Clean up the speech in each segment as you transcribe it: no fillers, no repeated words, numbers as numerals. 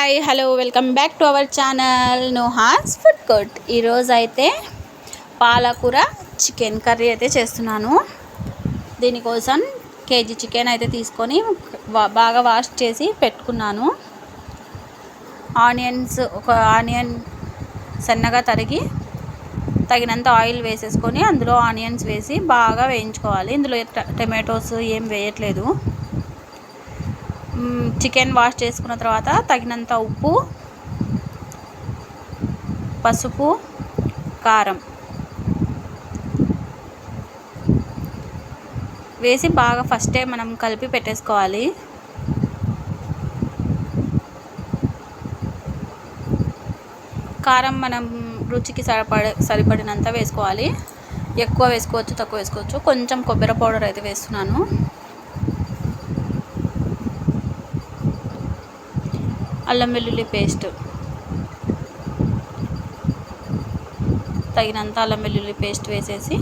Hi hello welcome back to our channel నోహాస్ food court. ఈరోజు అయితే పాలకూర చికెన్ కర్రీ అయితే చేస్తున్నాను. దీనికోసం కేజీ చికెన్ అయితే తీసుకొని బాగా వాష్ చేసి పెట్టుకున్నాను. ఒక ఆనియన్ సన్నగా తరిగి తగినంత ఆయిల్ వేసేసుకొని అందులో ఆనియన్స్ వేసి బాగా వేయించుకోవాలి. ఇందులో టమాటోస్ ఏం వేయట్లేదు. చికెన్ వాష్ చేసుకున్న తర్వాత తగినంత ఉప్పు, పసుపు, కారం వేసి బాగా ఫస్టే మనం కలిపి పెట్టేసుకోవాలి. కారం మనం రుచికి సరిపడినంత వేసుకోవాలి. ఎక్కువ వేసుకోవచ్చు, తక్కువ వేసుకోవచ్చు. కొంచెం కొబ్బరి పౌడర్ అయితే వేస్తున్నాను. అల్లం వెల్లుల్లి పేస్ట్ తగినంత అల్లం వెల్లుల్లి పేస్ట్ వేసేసి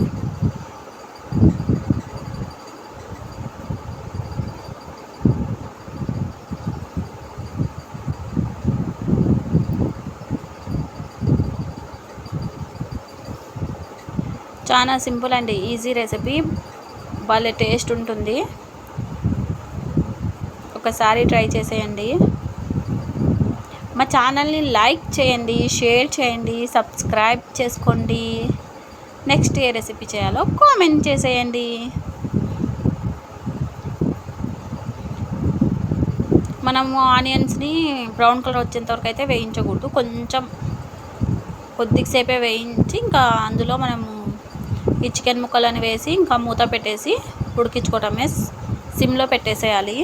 చాలా సింపుల్ అండి, ఈజీ రెసిపీ, భలే టేస్ట్ ఉంటుంది. ఒకసారి ట్రై చేసేయండి. మా ఛానల్ని లైక్ చేయండి, షేర్ చేయండి, సబ్స్క్రైబ్ చేసుకోండి. నెక్స్ట్ ఏ రెసిపీ చేయాలో కామెంట్ చేసేయండి. మనము ఆనియన్స్ని బ్రౌన్ కలర్ వచ్చేంతవరకు అయితే వేయించకూడదు. కొంచెం కొద్దిసేపే వేయించి ఇంకా అందులో మనము ఈ చికెన్ ముక్కలను వేసి ఇంకా మూత పెట్టేసి ఉడికించుకోవటమే. సిమ్లో పెట్టేసేయాలి.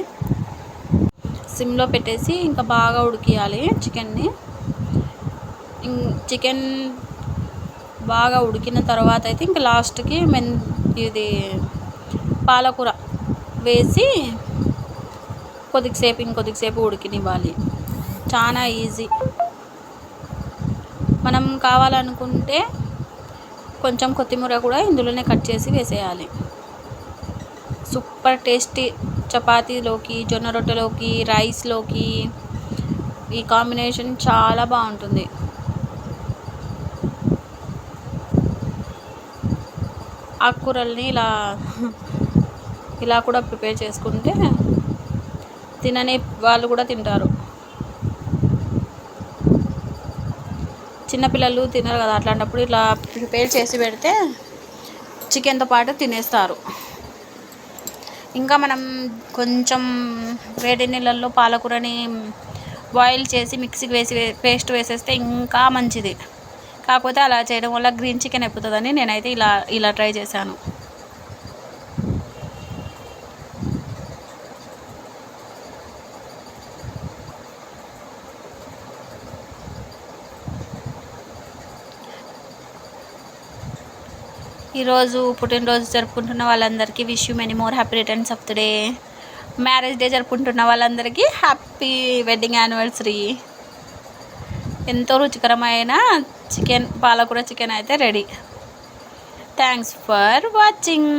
సిమ్లో పెట్టేసి ఇంకా బాగా ఉడికియాలి చికెన్ని. చికెన్ బాగా ఉడికిన తర్వాత అయితే ఇంకా లాస్ట్కి ఇది పాలకూర వేసి ఇంకొద్దిసేపు ఉడికినివ్వాలి. చాలా ఈజీ. మనం కావాలనుకుంటే కొంచెం కొత్తిమీర కూడా ఇందులోనే కట్ చేసి వేసేయాలి. Super tasty. చపాతీలోకి, జొన్న రొట్టెలోకి, రైస్లోకి ఈ కాంబినేషన్ చాలా బాగుంటుంది. ఆకుకూరల్ని ఇలా కూడా ప్రిపేర్ చేసుకుంటే తినని వాళ్ళు కూడా తింటారు. చిన్నపిల్లలు తినరు కదా, అట్లాంటప్పుడు ఇలా ప్రిపేర్ చేసి పెడితే చికెన్తో పాటు తినేస్తారు. ఇంకా మనం కొంచెం వేడి నీళ్ళల్లో పాలకూరని బాయిల్ చేసి మిక్సీకి వేసి పేస్ట్ వేసేస్తే ఇంకా మంచిది. కాకపోతే అలా చేయడం వల్ల గ్రీన్ చికెన్ అయిపోతుందని నేనైతే ఇలా ట్రై చేశాను. ఈరోజు పుట్టినరోజు జరుపుకుంటున్న వాళ్ళందరికీ wish you many more happy returns of the day. Marriage day జరుపుకుంటున్న వాళ్ళందరికీ హ్యాపీ వెడ్డింగ్ యానివర్సరీ. ఎంతో రుచికరమైన పాలకూర చికెన్ అయితే రెడీ. Thanks for watching.